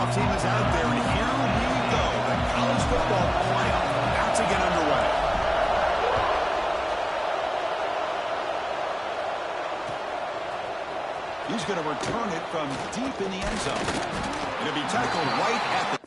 playoff team is out there, and here we go. The college football playoff about to get underway. He's going to return it from deep in the end zone. It'll be tackled right at the...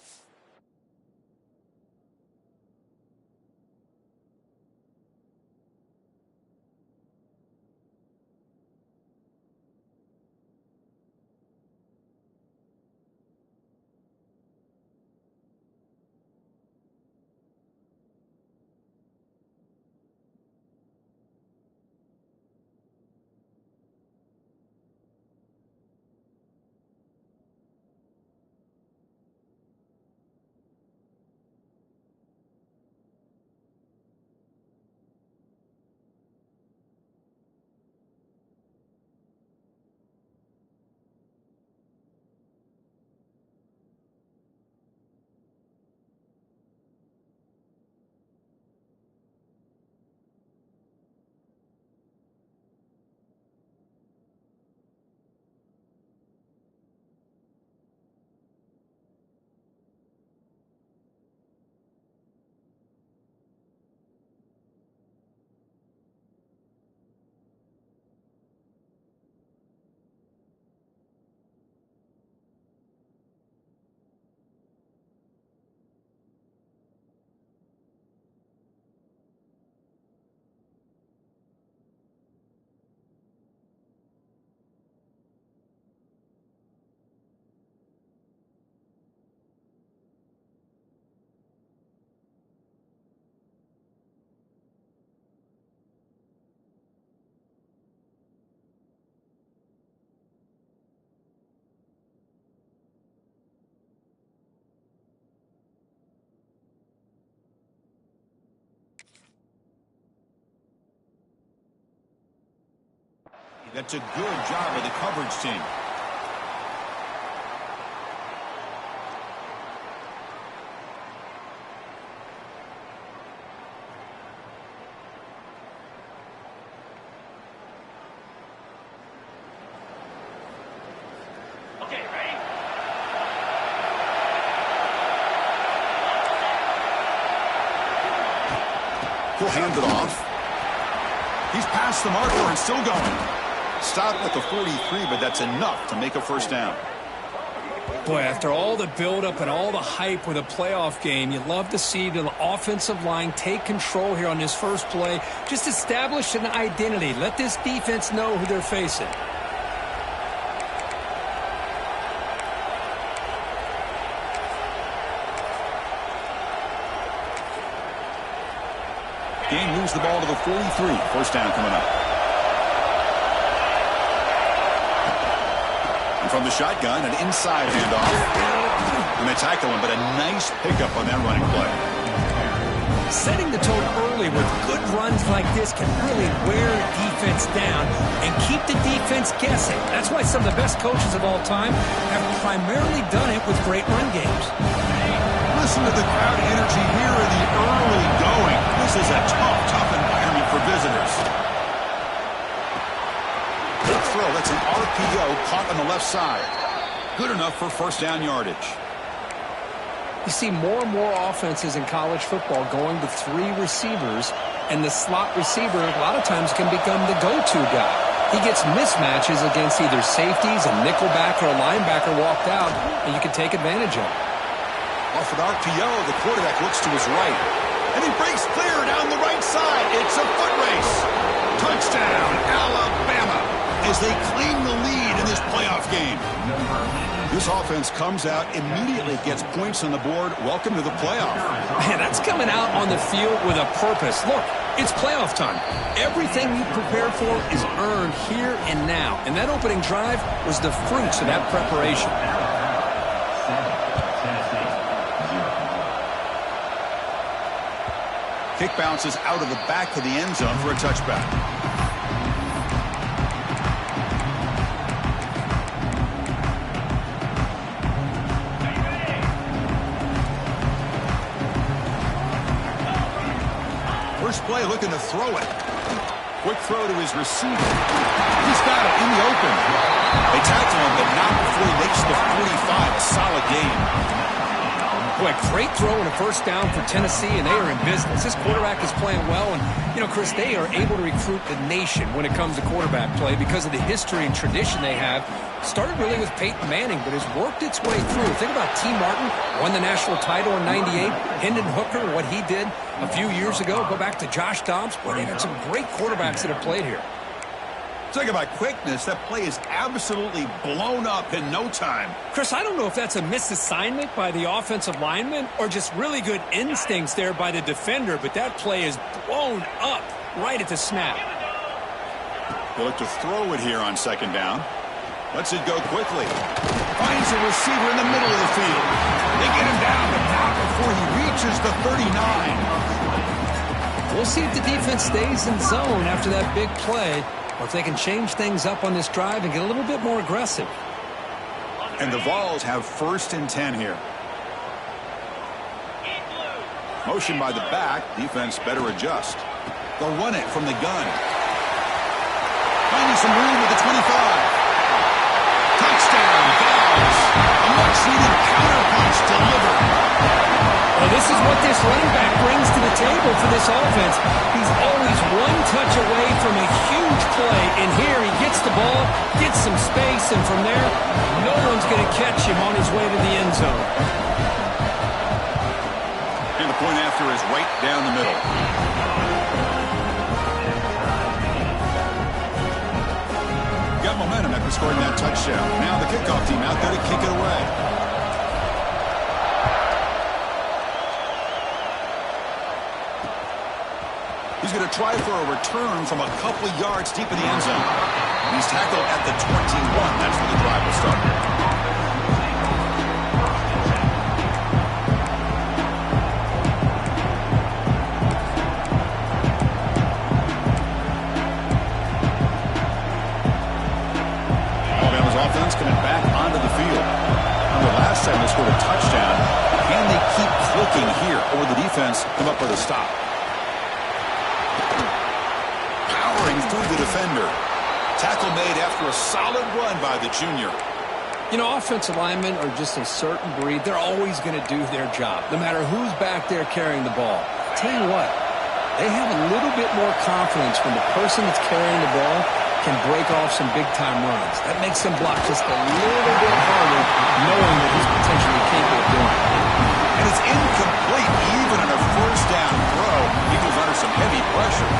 That's a good job of the coverage team. Okay, ready? He'll hand it off. He's past the marker and still going. Stopped at the 43, but that's enough to make a first down. Boy, after all the buildup and all the hype with a playoff game, you love to see the offensive line take control here on this first play. Just establish an identity. Let this defense know who they're facing. Game moves the ball to the 43. First down coming up. From the shotgun, an inside handoff. And they tackle him, but a nice pickup on that running play. Setting the tone early with good runs like this can really wear defense down and keep the defense guessing. That's why some of the best coaches of all time have primarily done it with great run games. Listen to the crowd energy here in the early going. This is a tough environment for visitors. Good throw. That's an RPO caught on the left side. Good enough for first down yardage. You see more and more offenses in college football going to 3 receivers, and the slot receiver a lot of times can become the go-to guy. He gets mismatches against either safeties, a nickelback, or a linebacker walked out, and you can take advantage of it. Off an RPO, the quarterback looks to his right. And he breaks clear down the right side. It's a foot race. Touchdown, Alabama, as they claim the lead in this playoff game. This offense comes out, immediately gets points on the board. Welcome to the playoff. Man, that's coming out on the field with a purpose. Look, it's playoff time. Everything you prepared for is earned here and now. And that opening drive was the fruits of that preparation. Kick bounces out of the back of the end zone for a touchback. First play looking to throw it. Quick throw to his receiver. He's got it in the open. They tackle him, but not before he makes the 45. A solid game. quick. Great throw and a first down for Tennessee, and they are in business. This quarterback is playing well, and, Chris, they are able to recruit the nation when it comes to quarterback play because of the history and tradition they have. Started really with Peyton Manning, but has worked its way through. Think about T. Martin, won the national title in '98. Hendon Hooker, what he did a few years ago. Go back to Josh Dobbs. Boy, they've got some great quarterbacks that have played here. Talk about quickness. That play is absolutely blown up in no time. Chris, I don't know if that's a misassignment by the offensive lineman or just really good instincts there by the defender, but that play is blown up right at the snap. He'll look to throw it here on second down. Lets it go quickly. Finds a receiver in the middle of the field. They get him down, but not before he reaches the 39. We'll see if the defense stays in zone after that big play, or if they can change things up on this drive and get a little bit more aggressive. And the Vols have 1st and 10 here. Motion by the back. Defense better adjust. They'll run it from the gun. Finding some room with the 25. Touchdown, Vols. A much-needed counterpunch delivered. Well, this is what this running back brings to the table for this offense. He's always one touch away from a huge play, and here he gets the ball, gets some space, and from there, no one's going to catch him on his way to the end zone. And the point after is right down the middle. Got momentum after scoring that touchdown. Now the kickoff team out there to kick it away. He's going to try for a return from a couple of yards deep in the end zone. He's tackled at the 21. That's where the drive will start. Alabama's offense coming back onto the field. The last time they scored a touchdown. Can they keep clicking here, or will the defense come up with a stop? Through the defender. Tackle made after a solid run by the junior. Offensive linemen are just a certain breed. They're always going to do their job, no matter who's back there carrying the ball. I'll tell you what, they have a little bit more confidence when the person that's carrying the ball can break off some big-time runs. That makes them block just a little bit harder, knowing that he's potentially capable of doing it. And it's incomplete even on a first down throw. Eagles under some heavy pressure.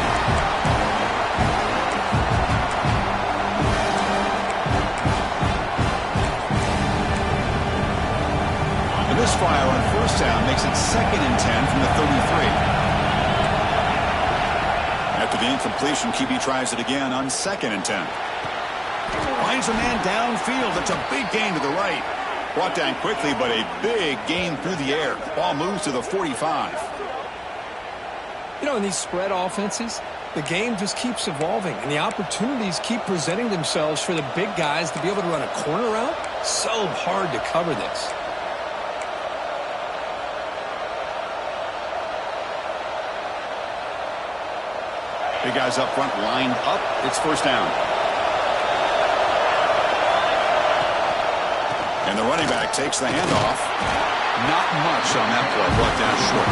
Misfire on first down makes it 2nd and 10 from the 33. After the incompletion, QB tries it again on 2nd and 10. Finds a man downfield. It's a big gain to the right. Brought down quickly, but a big gain through the air. Ball moves to the 45. In these spread offenses, the game just keeps evolving, and the opportunities keep presenting themselves for the big guys to be able to run a corner route. So hard to cover this. Big guys up front lined up. It's first down. And the running back takes the handoff. Not much on that play. Brought down short.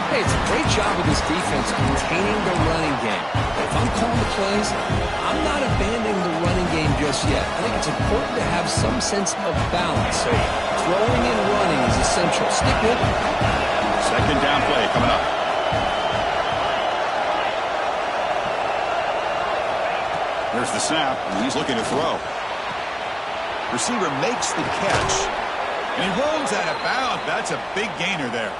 Hey, it's a great job of this defense containing the running game. But if I'm calling the plays, I'm not abandoning the running game just yet. I think it's important to have some sense of balance. So throwing and running is essential. Stick with it. Second down play coming up. There's the snap, and he's looking to throw. Receiver makes the catch, and he rolls out of bounds. That's a big gainer there.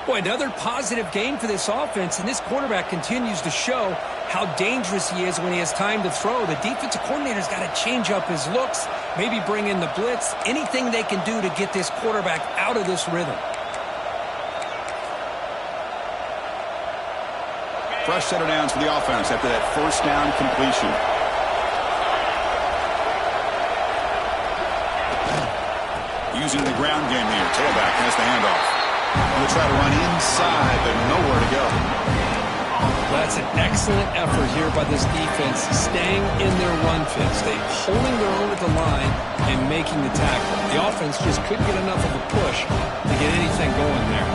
Boy, another positive game for this offense, and this quarterback continues to show how dangerous he is when he has time to throw. The defensive coordinator's got to change up his looks, maybe bring in the blitz, anything they can do to get this quarterback out of this rhythm. Fresh set of downs for the offense after that first down completion. Using the ground game here. Tailback has the handoff. They'll try to run inside, but nowhere to go. That's an excellent effort here by this defense, staying in their run fits. They holding their own at the line and making the tackle. The offense just couldn't get enough of a push to get anything going there.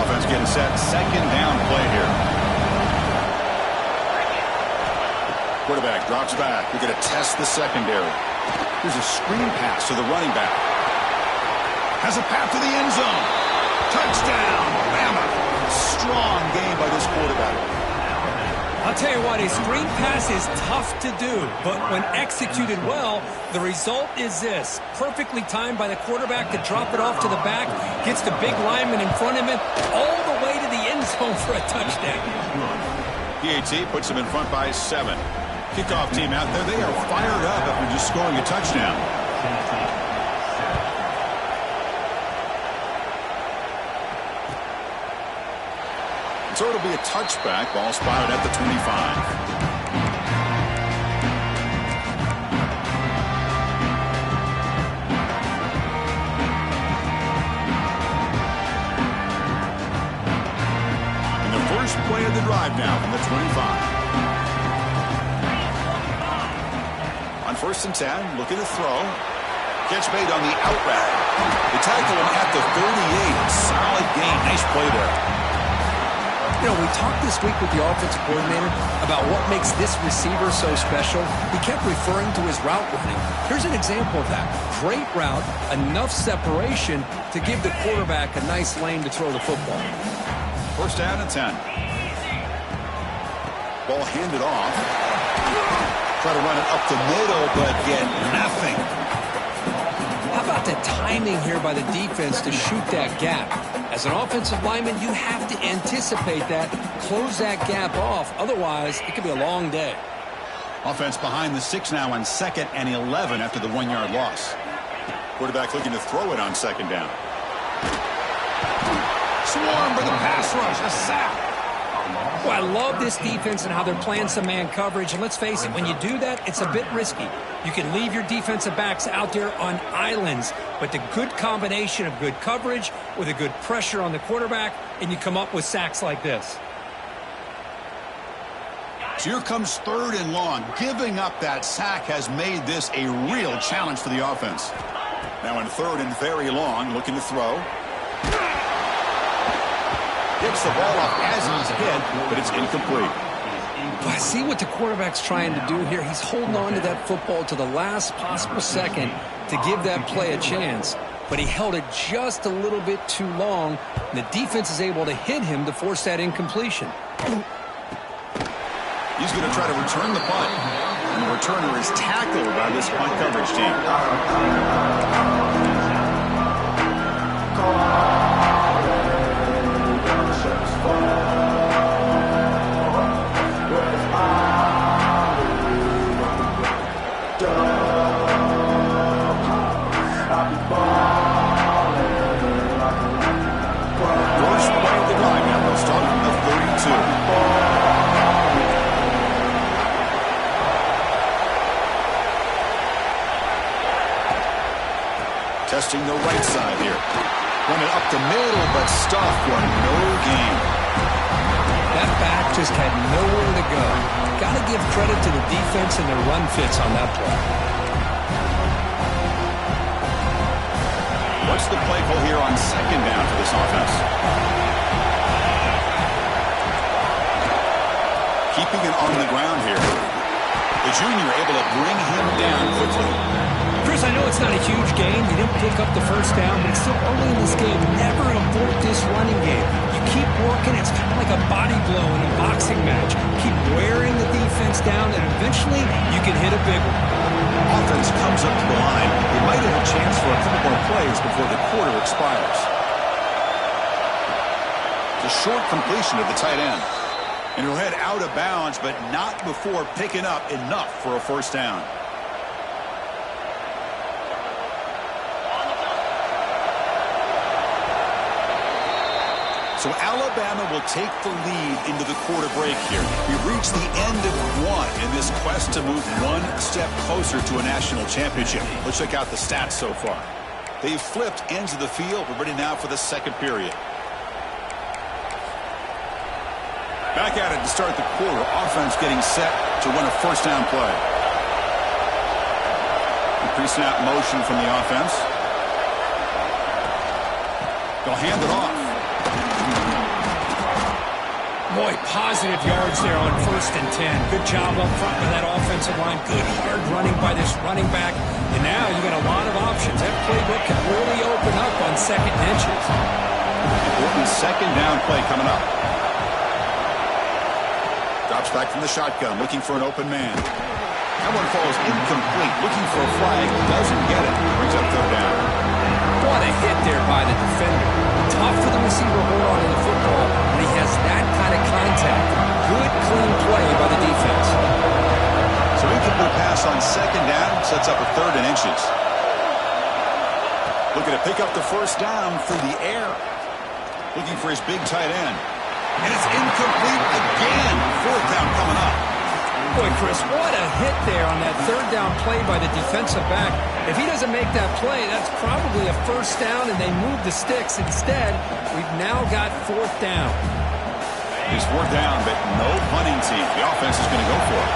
Offense getting set. Second down play here. Quarterback drops back. We're going to test the secondary. Here's a screen pass to the running back. Has a path to the end zone. Touchdown, Bama. Strong game by this quarterback. I'll tell you what, a screen pass is tough to do, but when executed well, the result is this. Perfectly timed by the quarterback to drop it off to the back, gets the big lineman in front of him, all the way to the end zone for a touchdown. PAT puts them in front by 7. Kickoff team out there, they are fired up after just scoring a touchdown. So it'll be a touchback. Ball spotted at the 25. And the first play of the drive now from the 25. On 1st and 10, looking to throw. Catch made on the out route. They tackle him at the 38. Solid gain. Nice play there. You know, we talked this week with the offensive coordinator about what makes this receiver so special. He kept referring to his route running. Here's an example of that. Great route, enough separation to give the quarterback a nice lane to throw the football. 1st down and 10. Ball handed off. Try to run it up the middle, but get nothing. How about the timing here by the defense to shoot that gap? As an offensive lineman, you have to anticipate that, close that gap off. Otherwise, it could be a long day. Offense behind the 6 now on 2nd and 11 after the 1-yard loss. Quarterback looking to throw it on 2nd down. Swarm for the pass rush. A sack. Well, I love this defense and how they're playing some man coverage. And let's face it, when you do that, it's a bit risky. You can leave your defensive backs out there on islands, but the good combination of good coverage with a good pressure on the quarterback, and you come up with sacks like this. So here comes 3rd and long. Giving up that sack has made this a real challenge for the offense. Now in 3rd and very long, looking to throw. Gets the ball off as he's hit, but it's incomplete. I see what the quarterback's trying to do here. He's holding on to that football to the last possible second to give that play a chance. But he held it just a little bit too long. And the defense is able to hit him to force that incompletion. He's going to try to return the punt. And the returner is tackled by this punt coverage team. First play of the drive now. We'll start from the 32. Testing the right side here. Running up the middle, but stuffed for no gain. That back just had nowhere to go. Got to give credit to the defense and their run fits on that play. What's the play call here on 2nd down for this offense? Keeping it on the ground here. The junior able to bring him down quickly. Chris, I know it's not a huge game. You didn't pick up the 1st down, but it's still early in this game. Never abort this running game. You keep working. It's kind of like a body blow in a boxing match. Keep wearing the defense down, and eventually you can hit a big one. Offense comes up to the line. They might have a chance for a couple more plays before the quarter expires. It's a short completion of the tight end. And he'll head out of bounds, but not before picking up enough for a 1st down. So Alabama will take the lead into the quarter break here. We've reached the end of 1 in this quest to move one step closer to a national championship. Let's check out the stats so far. They've flipped ends of the field. We're ready now for the second period. Back at it to start the quarter. Offense getting set to run a first down play. Pre-snap motion from the offense. They'll hand it off. Boy, positive yards there on 1st and 10. Good job up front with that offensive line. Good hard running by this running back. And now you got a lot of options. That playbook can really open up on 2nd and inches. Important second down play coming up. Drops back from the shotgun, looking for an open man. That one falls incomplete. Looking for a flag. Doesn't get it. Brings up 3rd down. What a hit there by the defender. Tough for the receiver to hold on to the football when he has that kind of contact. Good, clean play by the defense. So incomplete pass on 2nd down. Sets up a 3rd and inches. Looking to pick up the 1st down through the air. Looking for his big tight end. And it's incomplete again. 4th down coming up. Boy, Chris, what a hit there on that 3rd down play by the defensive back. If he doesn't make that play, that's probably a 1st down, and they move the sticks. Instead, we've now got 4th down. It's 4th down, but no punting team. The offense is going to go for it.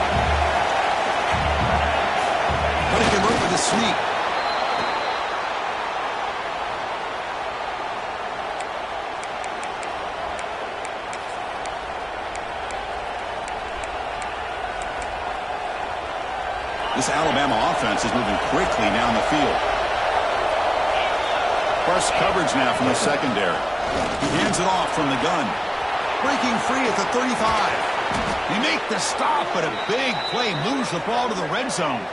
But he can work with a sneak. This Alabama offense is moving quickly down the field. First coverage now from the secondary. He hands it off from the gun. Breaking free at the 35. They make the stop, but a big play moves the ball to the red zone.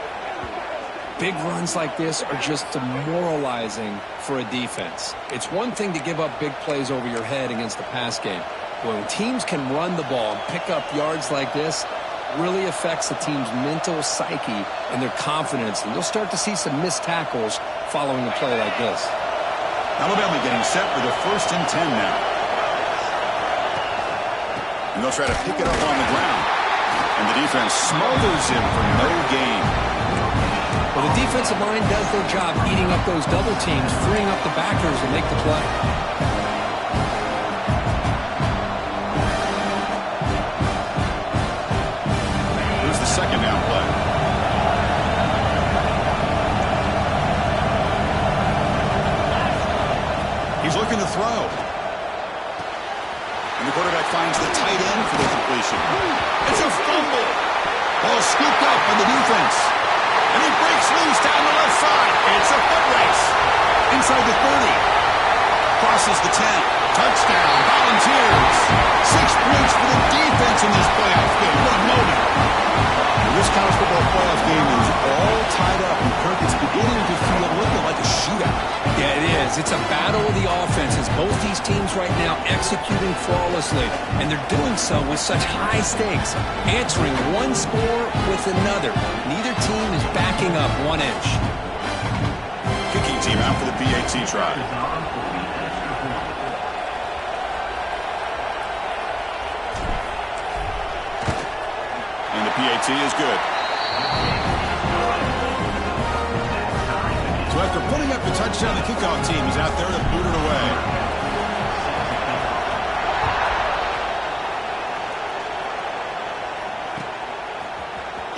Big runs like this are just demoralizing for a defense. It's one thing to give up big plays over your head against the pass game. But when teams can run the ball and pick up yards like this, really affects the team's mental psyche and their confidence. And you'll start to see some missed tackles following a play like this. Alabama getting set for the 1st and 10 now. And they'll try to pick it up on the ground. And the defense smothers him for no gain. Well, the defensive line does their job eating up those double teams, freeing up the backers to make the play. Second down play. He's looking to throw. And the quarterback finds the tight end for the completion. It's a fumble. Ball scooped up on the defense. And he breaks loose down the left side. It's a foot race. Inside the 30. Crosses the 10. Touchdown. Volunteers. 6 points for the defense in this playoff game. What a moment. This college football playoff game is all tied up, and Kirk, it's beginning to feel looking like a shootout. Yeah, it is. It's a battle of the offenses. Both these teams right now executing flawlessly, and they're doing so with such high stakes, answering one score with another. Neither team is backing up 1 inch. Kicking team out for the PAT try. PAT is good. So after putting up the touchdown, the kickoff team is out there to boot it away.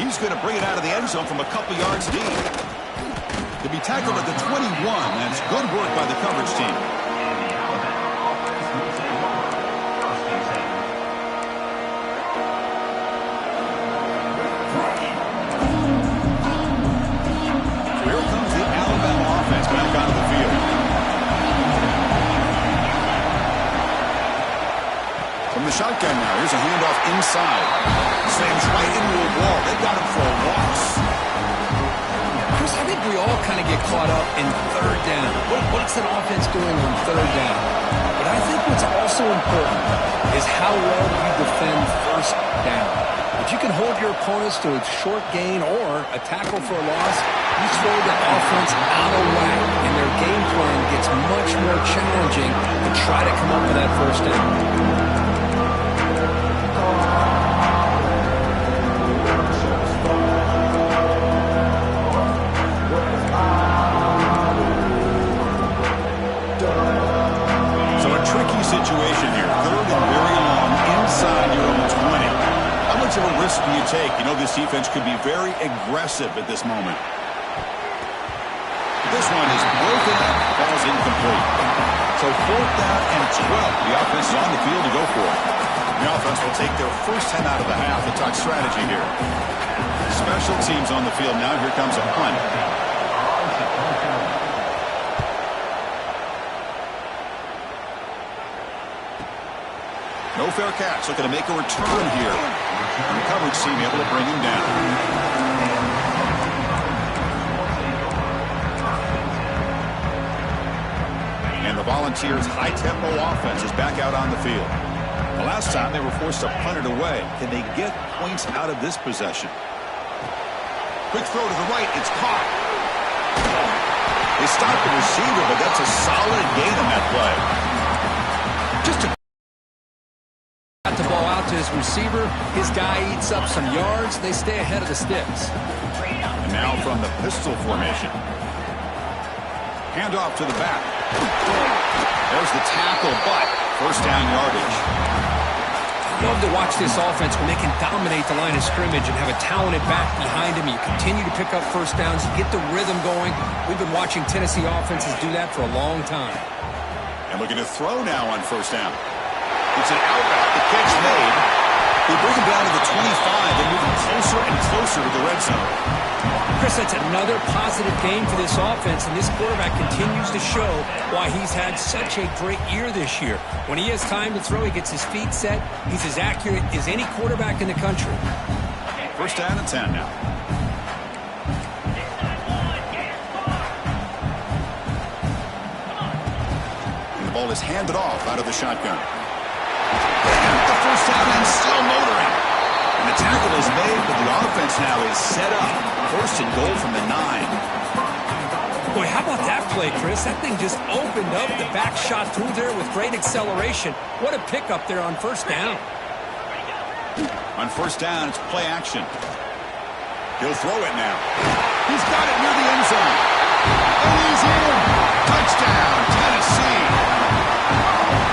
He's going to bring it out of the end zone from a couple yards deep. To be tackled at the 21. That's good work by the coverage team. Back onto the field. From the shotgun now, here's a handoff inside. Slams right into a wall. They got him for a loss. Chris, I think we all kind of get caught up in 3rd down. What's an offense doing on 3rd down? But I think what's also important is how well you defend 1st down. If you can hold your opponents to a short gain or a tackle for a loss, you throw the offense out of whack, and their game plan gets much more challenging to try to come up with that 1st down. this defense could be very aggressive at this moment. This one is broken up, falls incomplete. So 4th down and 12. The offense is on the field to go for it. The offense will take their first 10 out of the half to talk strategy here. Special teams on the field now. Here comes a punt. No fair catch. Looking to make a return here. And the coverage team able to bring him down. And the Volunteers' high-tempo offense is back out on the field. The last time they were forced to punt it away. Can they get points out of this possession? Quick throw to the right. It's caught. They stopped the receiver, but that's a solid gain on that play. Just a got the ball out to his receiver. His guy eats up some yards. They stay ahead of the sticks. And now from the pistol formation. Handoff to the back. There's the tackle, but first down yardage. Love to watch this offense when they can dominate the line of scrimmage and have a talented back behind him. You continue to pick up first downs, you get the rhythm going. We've been watching Tennessee offenses do that for a long time. And looking to throw now on first down. It's an out route. The catch made. They bring him down to the 25 and moving closer and closer to the red zone. Chris, that's another positive game for this offense, and this quarterback continues to show why he's had such a great year this year. When he has time to throw, he gets his feet set. He's as accurate as any quarterback in the country. First down and 10 now. And the ball is handed off out of the shotgun. The first down and still motoring. And the tackle is made, but the offense now is set up. First and goal from the 9. Boy, how about that play, Chris? That thing just opened up. The back shot through there with great acceleration. What a pickup there on first down. On first down, it's play action. He'll throw it now. He's got it near the end zone. And he's in. Touchdown, Tennessee.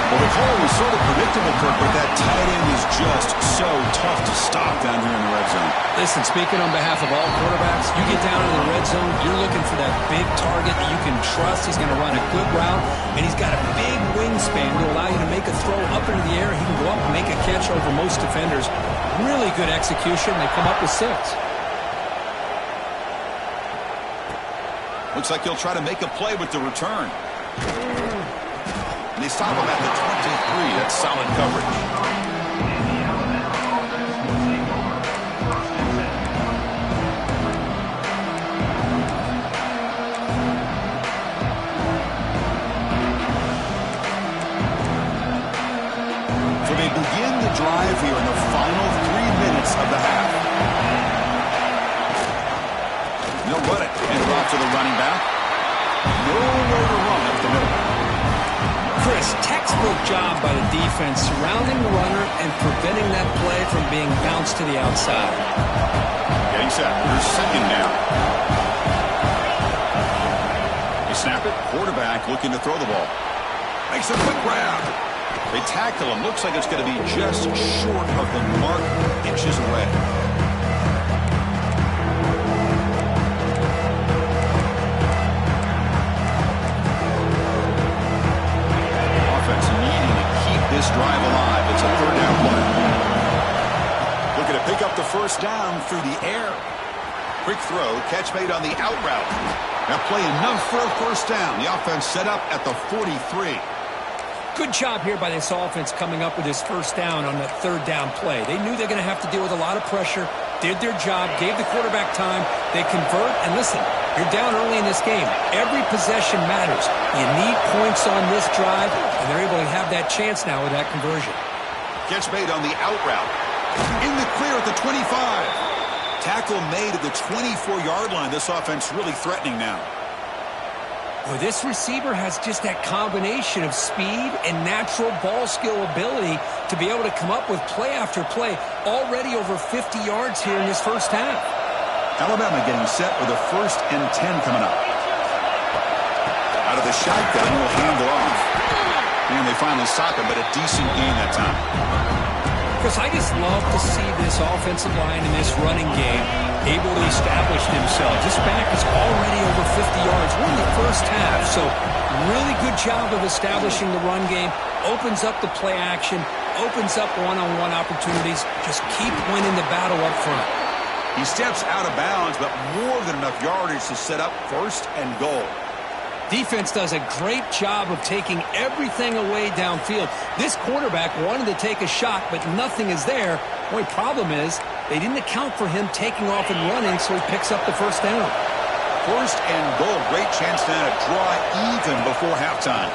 Well, the call was sort of predictable, Kirk, but that tight end is just so tough to stop down here in the red zone. Listen, speaking on behalf of all quarterbacks, you get down in the red zone, you're looking for that big target that you can trust. He's going to run a good route, and he's got a big wingspan to allow you to make a throw up into the air. He can go up and make a catch over most defenders. Really good execution. They come up with 6. Looks like he'll try to make a play with the return. And they stop him at the 23. That's solid coverage. So they begin the drive here in the final 3 minutes of the half. They'll run it. Hand it off to the running back. Nowhere to run up the middle. Chris, textbook job by the defense surrounding the runner and preventing that play from being bounced to the outside. Getting set. Here's second down. They snap it. Quarterback looking to throw the ball. Makes a quick grab. They tackle him. Looks like it's going to be just short of the mark. Inches away. This drive alive. It's a third down play. Looking to pick up the first down through the air. Quick throw. Catch made on the out route. That play enough for a first down. The offense set up at the 43. Good job here by this offense coming up with this first down on that third down play. They knew they're going to have to deal with a lot of pressure, did their job, gave the quarterback time. They convert, and listen, you're down early in this game. Every possession matters. You need points on this drive, and they're able to have that chance now with that conversion. Catch made on the out route. In the clear at the 25. Tackle made at the 24-yard line. This offense really threatening now. Boy, this receiver has just that combination of speed and natural ball skill ability to be able to come up with play after play. Already over 50 yards here in this first half. Alabama getting set with a first and 10 coming up. Out of the shotgun, will hand it off. And they finally stop him, but a decent gain that time. Chris, I just love to see this offensive line in this running game able to establish themselves. This back is already over 50 yards. We're in the first half, so really good job of establishing the run game. Opens up the play action, opens up one-on-one opportunities. Just keep winning the battle up front. He steps out of bounds, but more than enough yardage to set up first and goal. Defense does a great job of taking everything away downfield. This quarterback wanted to take a shot, but nothing is there. The only problem is they didn't account for him taking off and running, so he picks up the first down. First and goal. Great chance now to draw even before halftime.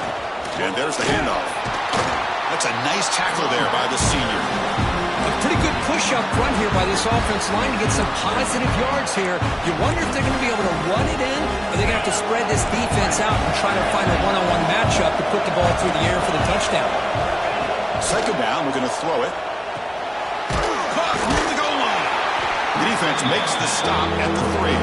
And there's the handoff. That's a nice tackle there by the senior. A pretty good push up front here by this offense line to get some positive yards here. You wonder if they're going to be able to run it in, or they're going to have to spread this defense out and try to find a one-on-one matchup to put the ball through the air for the touchdown. Second down, we're going to throw it. Caught through the goal line. The defense makes the stop at the 3.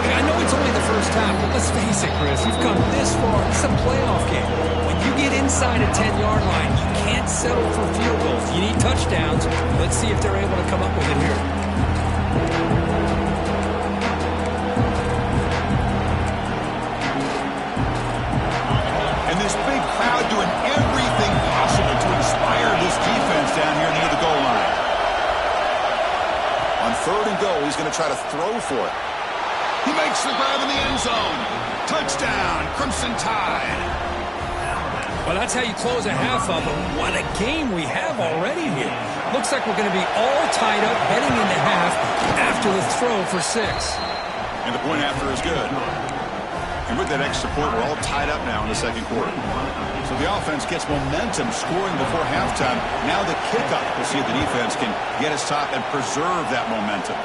Hey, I know it's only the first half, but let's face it, Chris. You've come this far. It's a playoff game. When you get inside a 10-yard line, you can't settle for field goals. You need touchdowns. Let's see if they're able to come up with it here. And this big crowd doing everything possible to inspire this defense down here near the goal line. On third and goal, he's going to try to throw for it. He makes the grab in the end zone. Touchdown, Crimson Tide. Well, that's how you close a half of them. What a game we have already here. Looks like we're going to be all tied up heading into half after the throw for 6. And the point after is good. And with that extra point, we're all tied up now in the second quarter. So the offense gets momentum scoring before halftime. Now the kickoff. We'll see if the defense can get us top and preserve that momentum.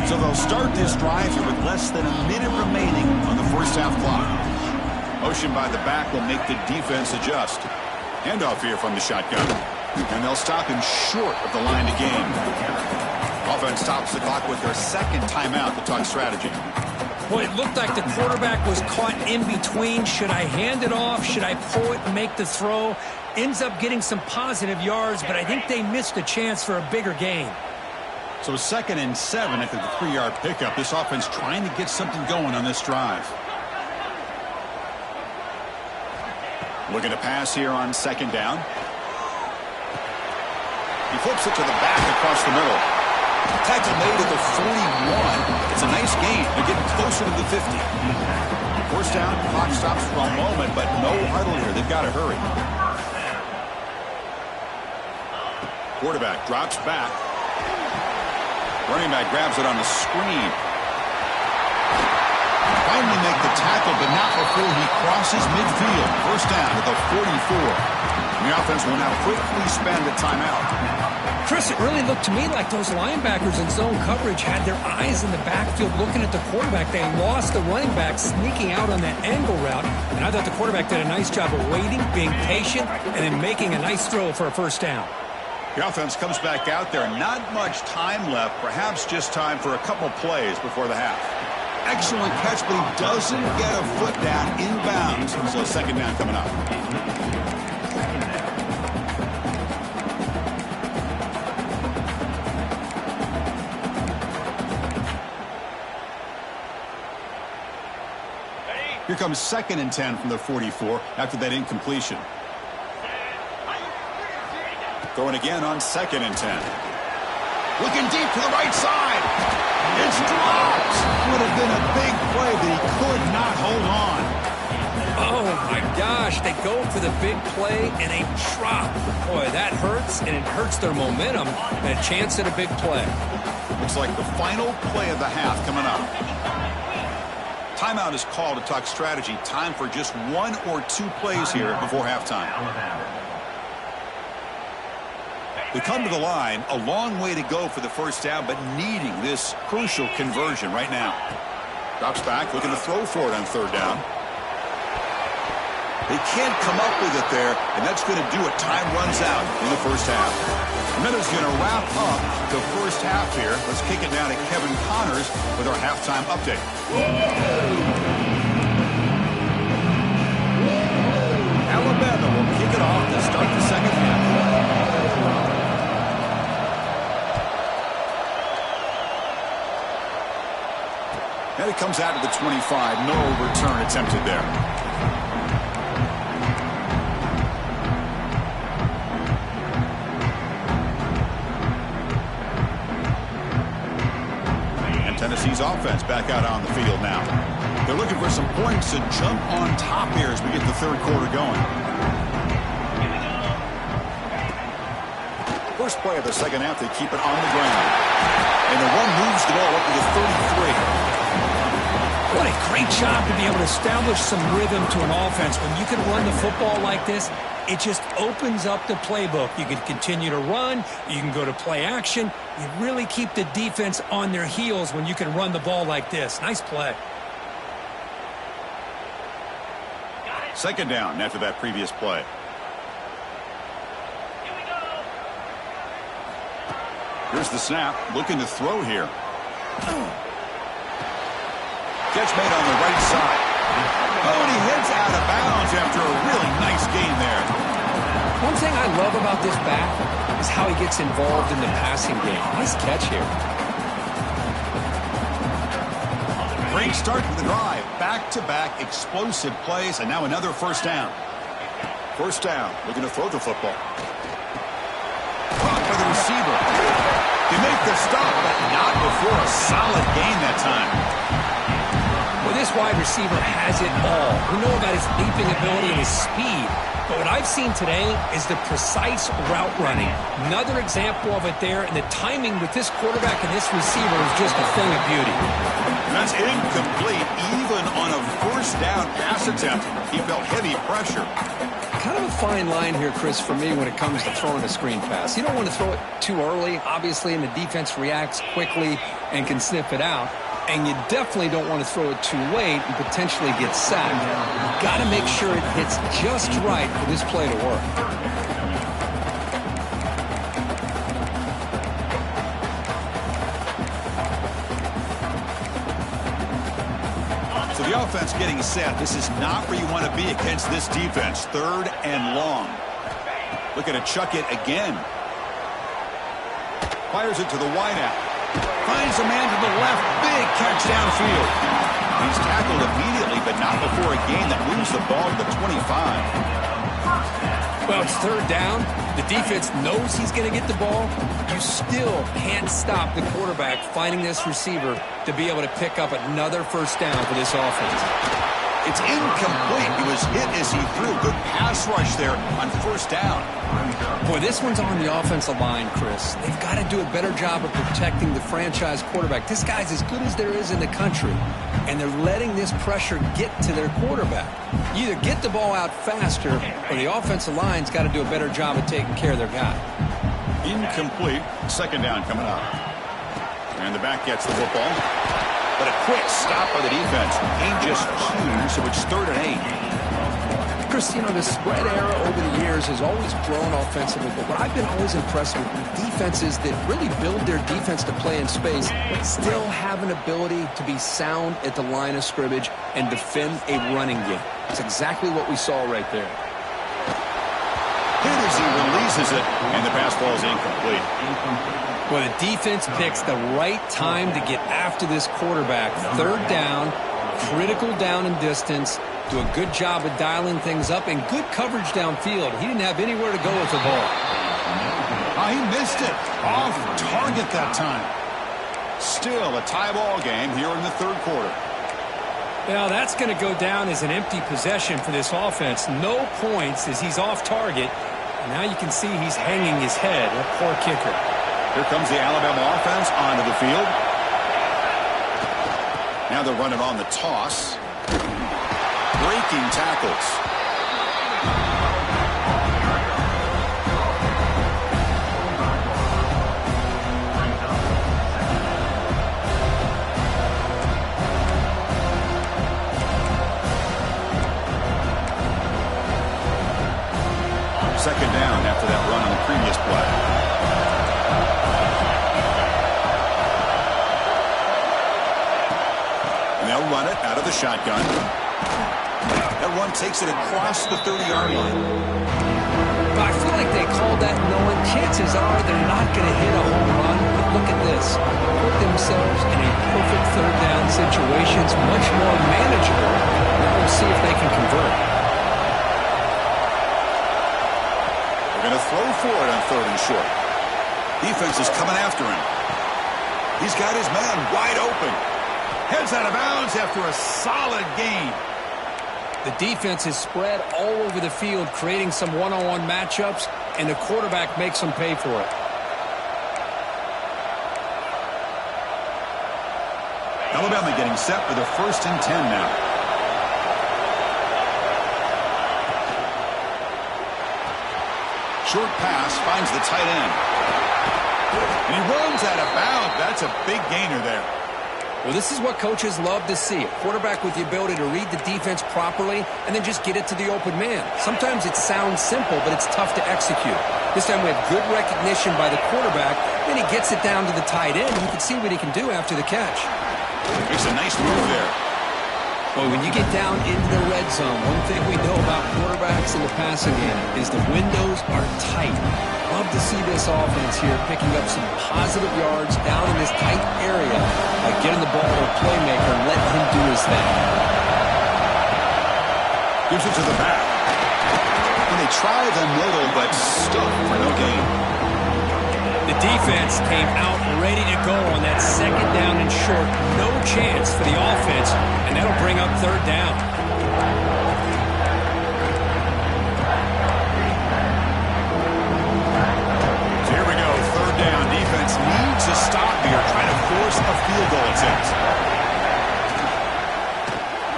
So they'll start this drive here with less than a minute remaining on the first half clock. Motion by the back will make the defense adjust. Handoff here from the shotgun. And they'll stop him short of the line to gain. Offense stops the clock with their second timeout to talk strategy. Boy, it looked like the quarterback was caught in between. Should I hand it off? Should I pull it and make the throw? Ends up getting some positive yards, but I think they missed a chance for a bigger gain. So 2nd and 7 after the 3-yard pickup. This offense trying to get something going on this drive. Looking to pass here on 2nd down. He flips it to the back across the middle. Tackle made at the 41. It's a nice gain. They're getting closer to the 50. First down, clock stops for a moment, but no huddle here. They've got to hurry. Quarterback drops back. Running back grabs it on the screen. Finally make the tackle, but not before he crosses midfield. First down at the 44. And the offense will now quickly spend a timeout. Chris, it really looked to me like those linebackers in zone coverage had their eyes in the backfield looking at the quarterback. They lost the running back sneaking out on that angle route. And I thought the quarterback did a nice job of waiting, being patient, and then making a nice throw for a first down. The offense comes back out there. Not much time left. Perhaps just time for a couple plays before the half. Excellent catch, but he doesn't get a foot down inbounds. So 2nd down coming up. Here comes 2nd and 10 from the 44 after that incompletion. Throwing again on 2nd and 10. Looking deep to the right side. It's dropped. Would have been a big play, but he could not hold on. Oh, my gosh. They go for the big play, and they drop. Boy, that hurts, and it hurts their momentum and a chance at a big play. Looks like the final play of the half coming up. Timeout is called to talk strategy. Time for just 1 or 2 plays here before halftime. They come to the line, a long way to go for the first down, but needing this crucial conversion right now. Drops back, looking to throw for it on 3rd down. They can't come up with it there, and that's going to do it. Time runs out in the first half. And that is going to wrap up the first half here. Let's kick it down to Kevin Connors with our halftime update. Alabama will kick it off to start the second half. And it comes out to the 25. No return attempted there. And Tennessee's offense back out on the field now. They're looking for some points to jump on top here as we get the third quarter going. First play of the second half, they keep it on the ground. And the run moves the ball up to the 33. What a great job to be able to establish some rhythm to an offense. When you can run the football like this, it just opens up the playbook. You can continue to run. You can go to play action. You really keep the defense on their heels when you can run the ball like this. Nice play. Second down after that previous play. Here's the snap. Looking to throw here. Catch made on the right side. Oh, and he heads out of bounds after a really nice gain there. One thing I love about this back is how he gets involved in the passing game. Nice catch here. Great start to the drive. Back-to-back explosive plays, and now another first down. First down, looking to throw the football. Caught by the receiver. They make the stop, but not before a solid gain that time. Well, this wide receiver has it all. We know about his leaping ability and his speed. But what I've seen today is the precise route running. Another example of it there, and the timing with this quarterback and this receiver is just a thing of beauty. That's incomplete, even on a first down pass attempt. He felt heavy pressure. Kind of a fine line here, Chris, for me when it comes to throwing a screen pass. You don't want to throw it too early, obviously, and the defense reacts quickly and can sniff it out. And you definitely don't want to throw it too late and potentially get sacked. You've got to make sure it hits just right for this play to work. So the offense getting set. This is not where you want to be against this defense. Third and long. Looking to chuck it again. Fires it to the wideout. Finds a man to the left. Big catch downfield. He's tackled immediately, but not before a gain that moves the ball to the 25. Well, it's third down. The defense knows he's going to get the ball. You still can't stop the quarterback finding this receiver to be able to pick up another first down for this offense. It's incomplete. He was hit as he threw. Good pass rush there on first down. Boy, this one's on the offensive line, Chris. They've got to do a better job of protecting the franchise quarterback. This guy's as good as there is in the country, and they're letting this pressure get to their quarterback. You either get the ball out faster, or the offensive line's got to do a better job of taking care of their guy. Incomplete. Second down coming up. And the back gets the football. But a quick stop by the defense. Gain just 2, so it's 3rd and 8. Chris, you know, the spread era over the years has always grown offensively, but what I've been always impressed with defenses that really build their defense to play in space still have an ability to be sound at the line of scrimmage and defend a running game. That's exactly what we saw right there. Hit as he releases it, and the pass ball is incomplete. Well, the defense picks the right time to get after this quarterback. Third down, critical down and distance. Do a good job of dialing things up and good coverage downfield. He didn't have anywhere to go with the ball. He missed it. Off target that time. Still a tie ball game here in the third quarter. Well, that's going to go down as an empty possession for this offense. No points as he's off target. And now you can see he's hanging his head. A poor kicker. Here comes the Alabama offense onto the field. Now they're running on the toss. Breaking tackles. run it out of the shotgun. That run takes it across the 30-yard line. I feel like they called that knowing chances are they're not going to hit a home run. But look at this. Put themselves in a perfect third down situation. It's much more manageable. Now we'll see if they can convert. They're going to throw for it on 3rd and short. Defense is coming after him. He's got his man wide open. Heads out of bounds after a solid gain. The defense is spread all over the field, creating some one-on-one matchups, and the quarterback makes them pay for it. Alabama getting set for the 1st and 10 now. Short pass finds the tight end. And he runs out of bounds. That's a big gainer there. Well, this is what coaches love to see. A quarterback with the ability to read the defense properly and then just get it to the open man. Sometimes it sounds simple, but it's tough to execute. This time we have good recognition by the quarterback. Then he gets it down to the tight end. You can see what he can do after the catch. Makes a nice move there. Well, when you get down into the red zone, one thing we know about quarterbacks in the passing game is the windows are tight. Love to see this offense here picking up some positive yards down in this tight area by getting the ball to a playmaker and letting him do his thing. Gives it to the back. And they try the middle, but stuck for no gain. The defense came out ready to go on that 2nd down and short. No chance for the offense, and that'll bring up 3rd down. So here we go, 3rd down. Defense needs a stop here, trying to force a field goal attempt.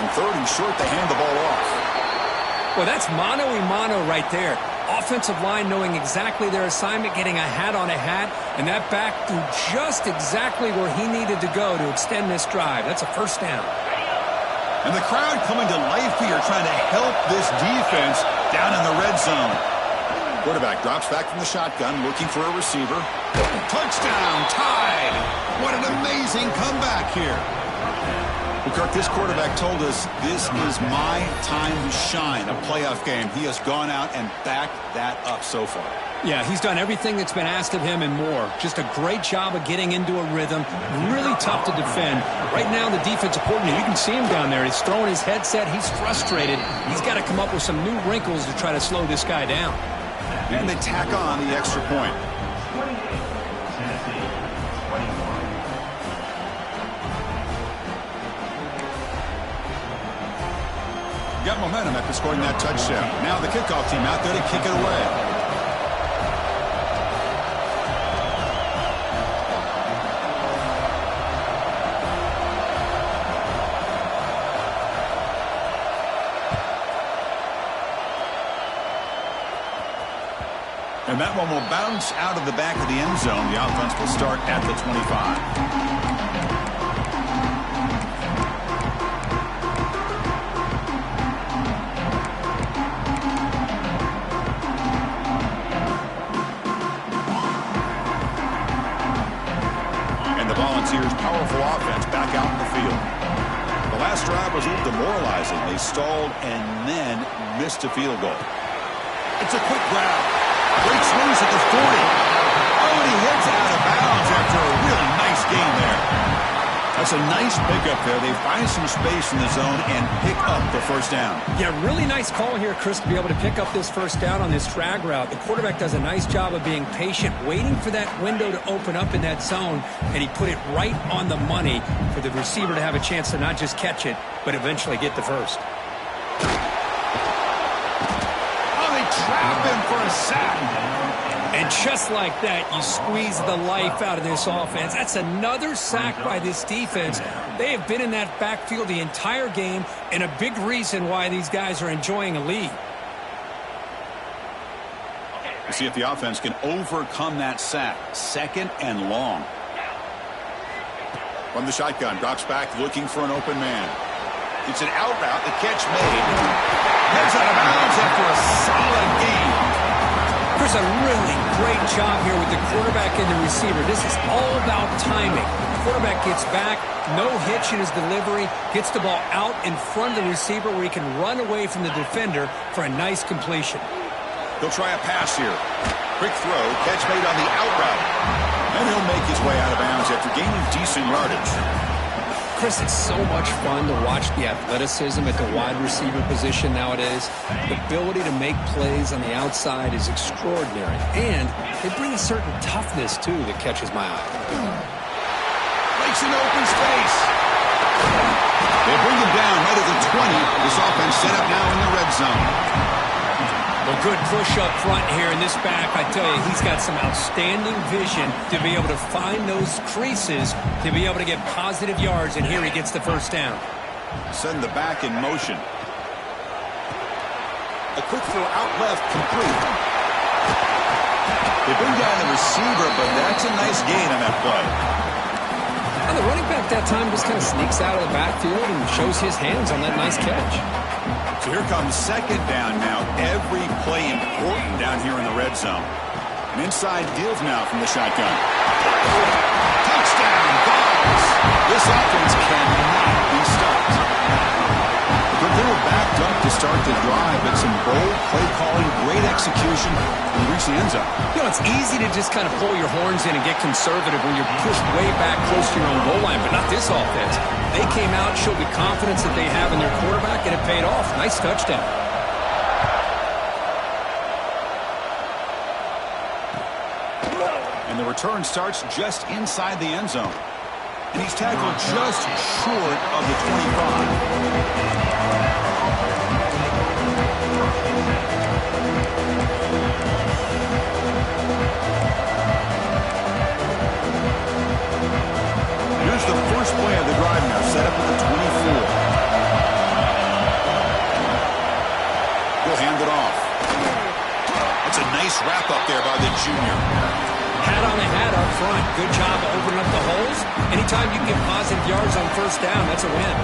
On 3rd and short, they hand the ball off. Well, that's mano-a-mano right there. Offensive line knowing exactly their assignment, getting a hat on a hat, and that back threw just exactly where he needed to go to extend this drive. That's a 1st down. And the crowd coming to life here, trying to help this defense down in the red zone. Quarterback drops back from the shotgun, looking for a receiver. Touchdown, tied. What an amazing comeback here. Well, Kirk, this quarterback told us this is my time to shine, a playoff game. He has gone out and backed that up so far. Yeah, he's done everything that's been asked of him and more. Just a great job of getting into a rhythm. Really tough to defend. Right now, the defensive coordinator, you can see him down there. He's throwing his headset. He's frustrated. He's got to come up with some new wrinkles to try to slow this guy down. And they tack on the extra point. Got momentum after scoring that touchdown. Now the kickoff team out there to kick it away. And that one will bounce out of the back of the end zone. The offense will start at the 25. Volunteers' powerful offense back out in the field. The last drive was a little demoralizing. They stalled and then missed a field goal. It's a quick grab. Breaks loose at the 40. Oh, and he heads out of bounds after a really nice gain there. That's a nice pickup there. They find some space in the zone and pick up the 1st down. Yeah, really nice call here, Chris, to be able to pick up this 1st down on this drag route. The quarterback does a nice job of being patient, waiting for that window to open up in that zone, and he put it right on the money for the receiver to have a chance to not just catch it, but eventually get the 1st. Oh, they trap him for a sack. And just like that, you squeeze the life out of this offense. That's another sack by this defense. They have been in that backfield the entire game, and a big reason why these guys are enjoying a lead. We'll see if the offense can overcome that sack. 2nd and long. From the shotgun, drops back looking for an open man. It's an out route, the catch made. Heads out of bounds after a solid gain. There's a really great job here with the quarterback and the receiver. This is all about timing. The quarterback gets back, no hitch in his delivery, gets the ball out in front of the receiver where he can run away from the defender for a nice completion. He'll try a pass here. Quick throw, catch made on the out route. And he'll make his way out of bounds after gaining decent yardage. Chris, it's so much fun to watch the athleticism at the wide receiver position nowadays. The ability to make plays on the outside is extraordinary. And they bring a certain toughness, too, that catches my eye. Breaks in open space. They bring him down right at the 20. This offense set up now in the red zone. Well, good push up front here in this back. I tell you, he's got some outstanding vision to be able to find those creases, to be able to get positive yards, and here he gets the first down. Send the back in motion. A quick throw out left, complete. They bring down the receiver, but that's a nice gain on that play. And the running back that time just kind of sneaks out of the backfield and shows his hands on that nice catch. So here comes second down now. Every play important down here in the red zone. An inside deals now from the shotgun. Touchdown, balls. This offense cannot be stopped. But they were backed up to start the drive, but some bold play calling, great execution, and reach the end zone. You know, it's easy to just kind of pull your horns in and get conservative when you're pushed way back close to your own goal line, but not this offense. They came out, showed the confidence that they have in their quarterback, and it paid off. Nice touchdown. And the return starts just inside the end zone. And he's tackled just short of the 25. Here's the first play of the drive now, set up at the 24. He'll hand it off. That's a nice wrap up there by the junior. Hat on the hat up front. Good job of opening up the holes. Anytime you can get positive yards on first down, that's a win.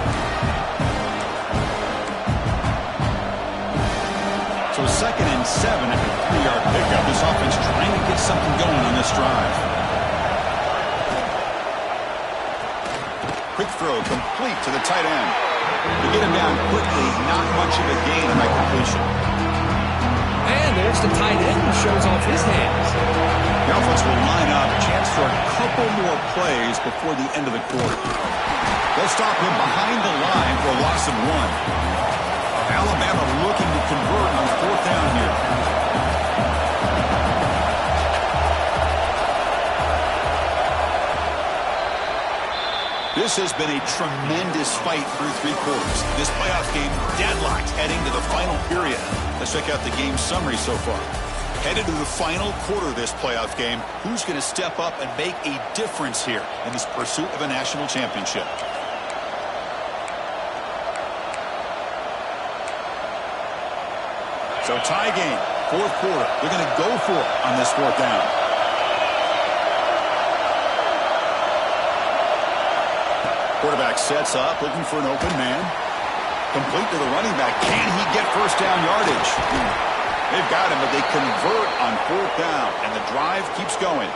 So 2nd and 7 after a 3-yard pickup. This offense trying to get something going on this drive. Quick throw complete to the tight end. To get him down quickly, not much of a gain on that completion. And there's the tight end who shows off his hands. The offense will line up, chance for a couple more plays before the end of the quarter. They'll stop him behind the line for a loss of 1. Alabama looking to convert on 4th down here. This has been a tremendous fight through 3 quarters. This playoff game deadlocked heading to the final period. Let's check out the game summary so far. Headed to the final quarter of this playoff game, who's going to step up and make a difference here in this pursuit of a national championship? So tie game, 4th quarter. They're going to go for it on this 4th down. Quarterback sets up, looking for an open man. Complete to the running back. Can he get first down yardage? They've got him, but they convert on 4th down, and the drive keeps going.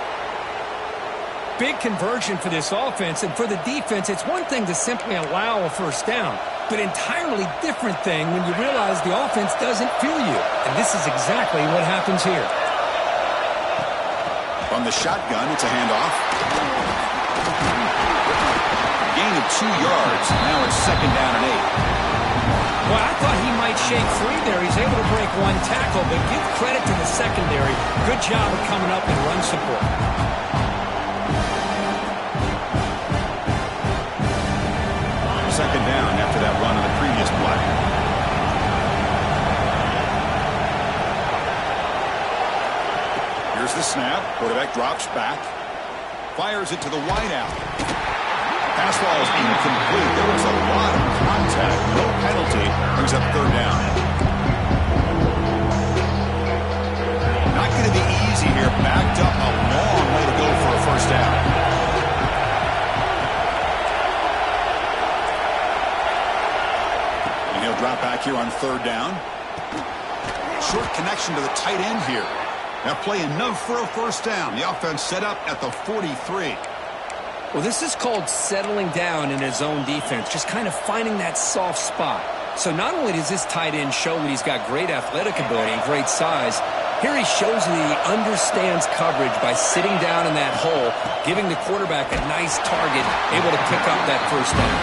Big conversion for this offense, and for the defense, it's one thing to simply allow a first down, but entirely different thing when you realize the offense doesn't feel you. And this is exactly what happens here. From the shotgun, it's a handoff. Gain of 2 yards. Now it's 2nd down and 8. Well, I thought he might shake free there. He's able to break 1 tackle, but give credit to the secondary. Good job of coming up and run support. 2nd down after that run on the previous play. Here's the snap. Quarterback drops back. Fires it to the wideout. Pass ball is incomplete. There was a lot of contact. No penalty. Brings up 3rd down. Not going to be easy here. Backed up a long way to go for a first down. Drop back here on 3rd down. Short connection to the tight end here. That play enough for a first down. The offense set up at the 43. Well, this is called settling down in his own defense, just kind of finding that soft spot. So not only does this tight end show that he's got great athletic ability and great size, here he shows that he understands coverage by sitting down in that hole, giving the quarterback a nice target, able to pick up that first down.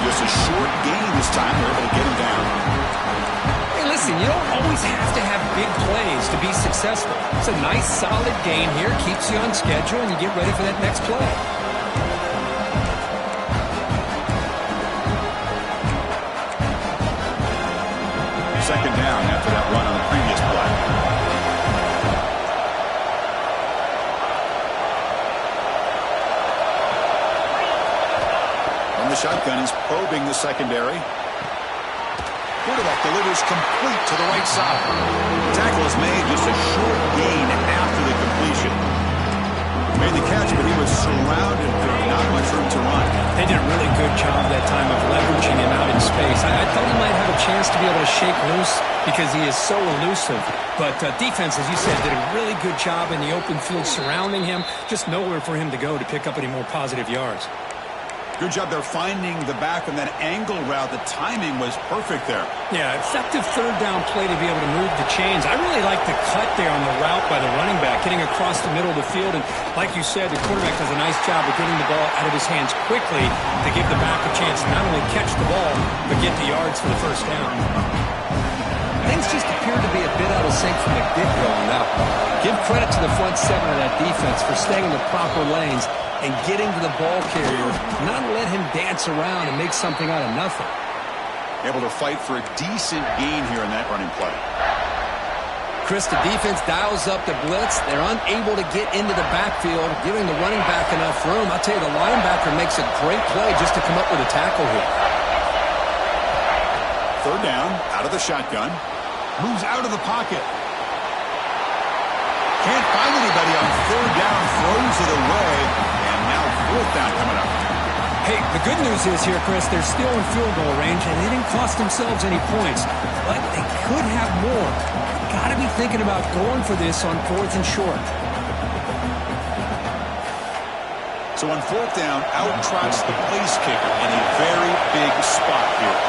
Just a short gain this time. They're able to get him down. Hey, listen, you don't always have to have big plays to be successful. It's a nice, solid gain here, keeps you on schedule, and you get ready for that next play. Second down after that run on the previous play. From the shotgun, he's probing the secondary. Quarterback delivers complete to the right side. The tackle is made, just a short gain after the completion. Made the catch, but he was surrounded for not much room to run. They did a really good job that time of leveraging him out in space. I thought he might have a chance to be able to shake loose because he is so elusive. But defense, as you said, did a really good job in the open field surrounding him. Just nowhere for him to go to pick up any more positive yards. Good job there finding the back on that angle route. The timing was perfect there. Yeah, effective third down play to be able to move the chains. I really like the cut there on the route by the running back, getting across the middle of the field. And like you said, the quarterback does a nice job of getting the ball out of his hands quickly to give the back a chance to not only catch the ball, but get the yards for the first down. Things just appeared to be a bit out of sync from the get-go on that one. Give credit to the front seven of that defense for staying in the proper lanes and getting to the ball carrier, not let him dance around and make something out of nothing. Able to fight for a decent gain here in that running play. Chris, the defense dials up the blitz. They're unable to get into the backfield, giving the running back enough room. I'll tell you, the linebacker makes a great play just to come up with a tackle here. Third down, out of the shotgun. Moves out of the pocket. Can't find anybody on third down, throws it away, and now fourth down coming up. Hey, the good news is here, Chris, they're still in field goal range, and they didn't cost themselves any points, but they could have more. Got to be thinking about going for this on fourth and short. So on fourth down, out trots the place kicker in a very big spot here.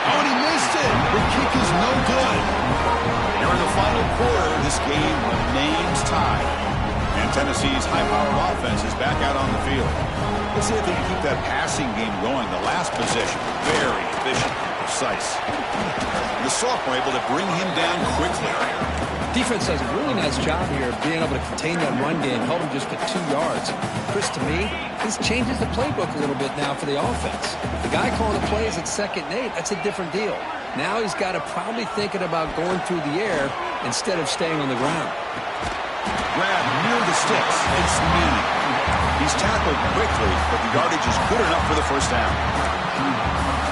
Oh, and he missed it. The kick is no good. Here in the final quarter, this game remains tied. And Tennessee's high-powered offense is back out on the field. Let's see if they can keep that passing game going. The last possession, very efficient and precise. The sophomore able to bring him down quickly. Defense does a really nice job here of being able to contain that run game, held him just to 2 yards. Chris, to me, this changes the playbook a little bit now for the offense. The guy calling the plays at 2nd and 8, that's a different deal. Now he's got to probably thinking about going through the air instead of staying on the ground. Grab near the sticks. It's Ncaa. He's tackled quickly, but the yardage is good enough for the first down.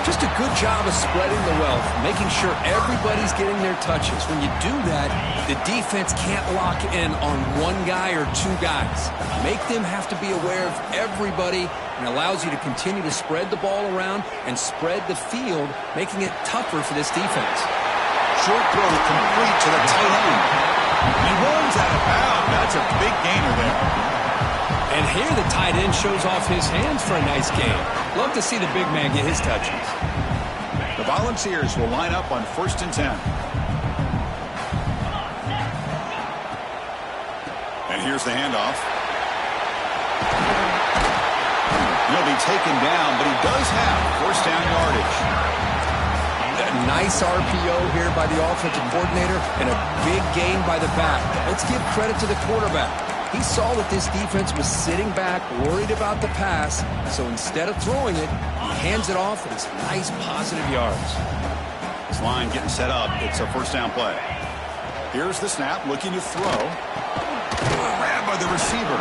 Just a good job of spreading the wealth, making sure everybody's getting their touches. When you do that, the defense can't lock in on one guy or 2 guys. Make them have to be aware of everybody, and allows you to continue to spread the ball around and spread the field, making it tougher for this defense. Short throw complete to the tight end. He runs out of bounds. That's a big gainer there. And here the tight end shows off his hands for a nice game. Love to see the big man get his touches. The Volunteers will line up on 1st and 10. And here's the handoff. He'll be taken down, but he does have first down yardage. A nice RPO here by the offensive coordinator and a big gain by the back. Let's give credit to the quarterback. He saw that this defense was sitting back, worried about the pass, so instead of throwing it, he hands it off, and it's nice positive yards. This line getting set up. It's a first down play. Here's the snap, looking to throw. Grabbed by the receiver.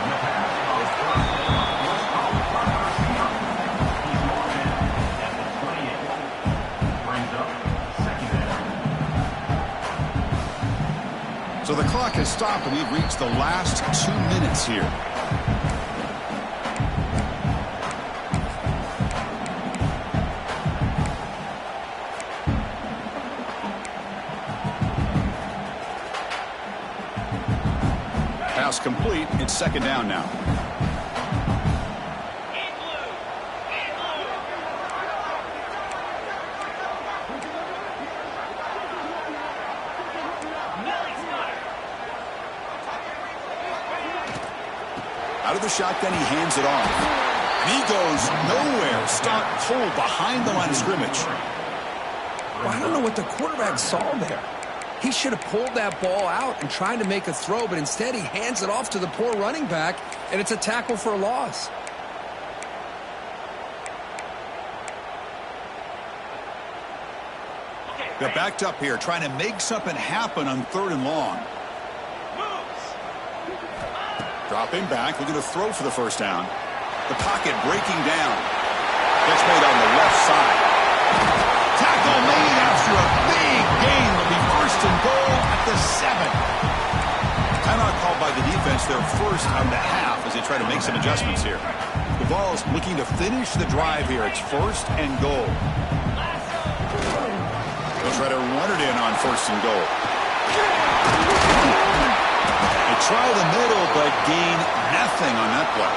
So the clock has stopped, and we've reached the last 2 minutes here. complete. It's second down now. Out of the shotgun, he hands it off. And he goes nowhere. Stop pulled behind the line of scrimmage. Well, I don't know what the quarterback saw there. He should have pulled that ball out and tried to make a throw, but instead he hands it off to the poor running back, and it's a tackle for a loss. They're backed up here, trying to make something happen on 3rd and long. Dropping back, looking to throw for the first down. The pocket breaking down. Gets made on the left side. Tackle made after a big gain. Will be 1st and goal at the 7. Timeout called by the defense. Their first on the half as they try to make some adjustments here. The Vols looking to finish the drive here. It's 1st and goal. They'll try to run it in on 1st and goal. They try the middle, but gain nothing on that play.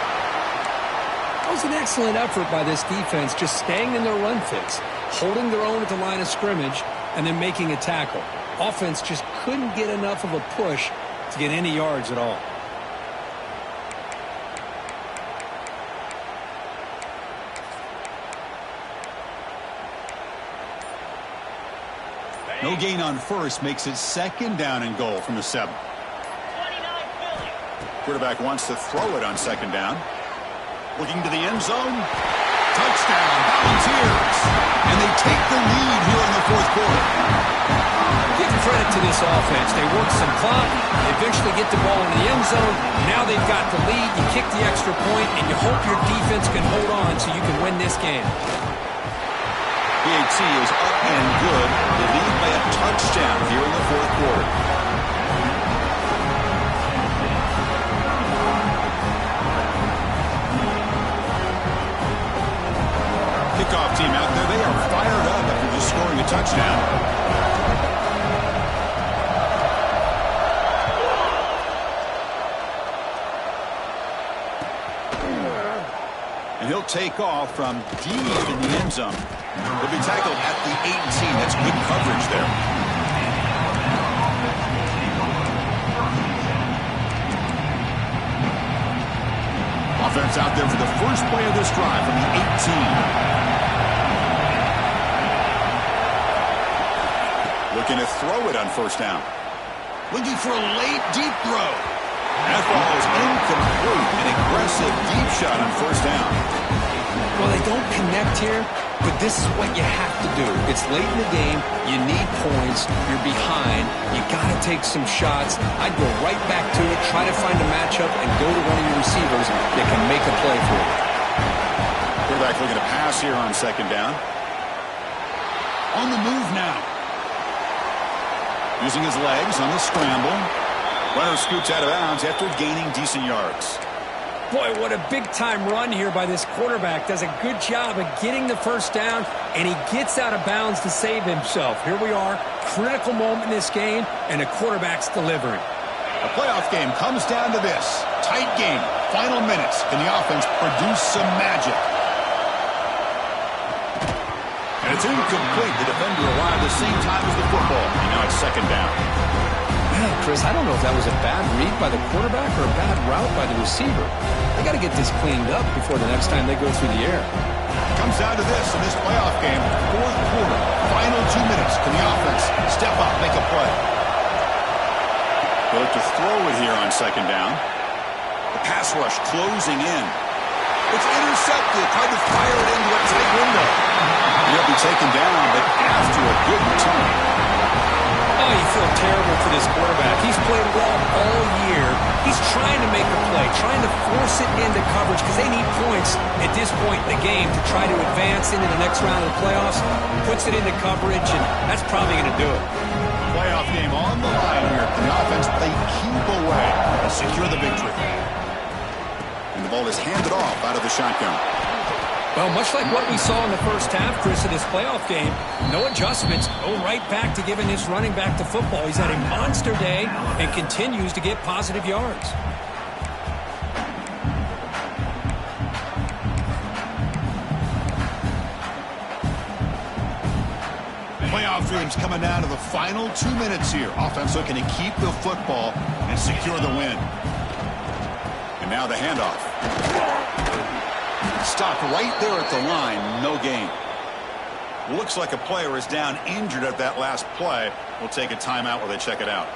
That was an excellent effort by this defense, just staying in their run fix, holding their own at the line of scrimmage, and then making a tackle. Offense just couldn't get enough of a push to get any yards at all. No gain on 1st makes it 2nd down and goal from the 7. Quarterback wants to throw it on 2nd down. Looking to the end zone. Touchdown, Volunteers. And they take the lead here in the 4th quarter. Give credit to this offense. They work some clock. They eventually get the ball into the end zone. Now they've got the lead. You kick the extra point, and you hope your defense can hold on so you can win this game. PAT is up and good. They lead by a touchdown here in the 4th quarter. Kickoff team out there. They are fired up after just scoring a touchdown. And he'll take off from deep in the end zone. He'll be tackled at the 18. That's good coverage there. Offense out there for the first play of this drive from the 18. Looking to throw it on 1st down. Looking for a late deep throw. That ball is incomplete. An aggressive deep shot on 1st down. Well, they don't connect here, but this is what you have to do. It's late in the game. You need points. You're behind. You got to take some shots. I'd go right back to it, try to find a matchup, and go to one of your receivers that can make a play for you. Quarterback looking to pass here on 2nd down. On the move now. Using his legs on the scramble. Runner scoots out of bounds after gaining decent yards. Boy, what a big-time run here by this quarterback. Does a good job of getting the 1st down, and he gets out of bounds to save himself. Here we are, critical moment in this game, and the quarterback's delivering. A playoff game comes down to this. Tight game, final minutes. Can the offense produce some magic? And it's incomplete. The defender arrived the same time as the football. And now it's 2nd down. Man, Chris, I don't know if that was a bad read by the quarterback or a bad route by the receiver. They got to get this cleaned up before the next time they go through the air. Comes down to this in this playoff game. 4th quarter, final 2 minutes. Can the offense step up, make a play? They look to throw it here on 2nd down. The pass rush closing in. It's intercepted. Tried to fire it into a tight window. He'll be taken down, but after a good return. Oh, you feel terrible for this quarterback. He's played well all year. He's trying to make a play, trying to force it into coverage because they need points at this point in the game to try to advance into the next round of the playoffs. Puts it into coverage, and that's probably going to do it. Playoff game on the line here. The offense they keep away and secure the victory. And the ball is handed off out of the shotgun. Well, much like what we saw in the first half, Chris, of this playoff game, no adjustments, go right back to giving this running back to football. He's had a monster day and continues to get positive yards. game's coming down to the final 2 minutes here. Offense looking to keep the football and secure the win. And now the handoff. Stopped right there at the line. No gain. Looks like a player is down injured at that last play. We'll take a timeout while they check it out.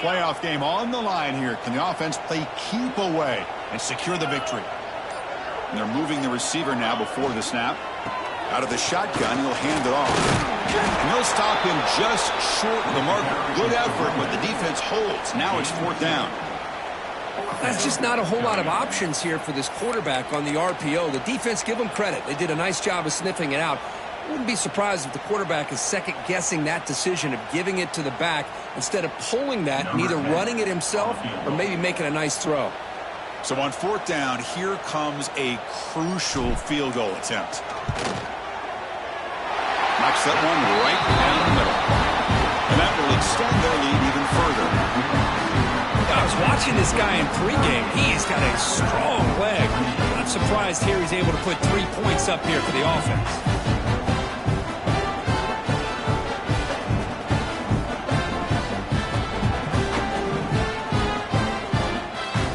Playoff game on the line here. Can the offense play keep away and secure the victory? And they're moving the receiver now before the snap. Out of the shotgun, he'll hand it off. And they'll stop him just short of the marker. Good effort, but the defense holds. Now it's 4th down. That's just not a whole lot of options here for this quarterback on the RPO. The defense, give them credit. They did a nice job of sniffing it out. Wouldn't be surprised if the quarterback is second-guessing that decision of giving it to the back instead of pulling that and either running it himself or maybe making a nice throw. So on 4th down, here comes a crucial field goal attempt. Knocks that one right down the middle. And that will extend their lead even further. I was watching this guy in pregame. He's got a strong leg. Not surprised here he's able to put 3 points up here for the offense.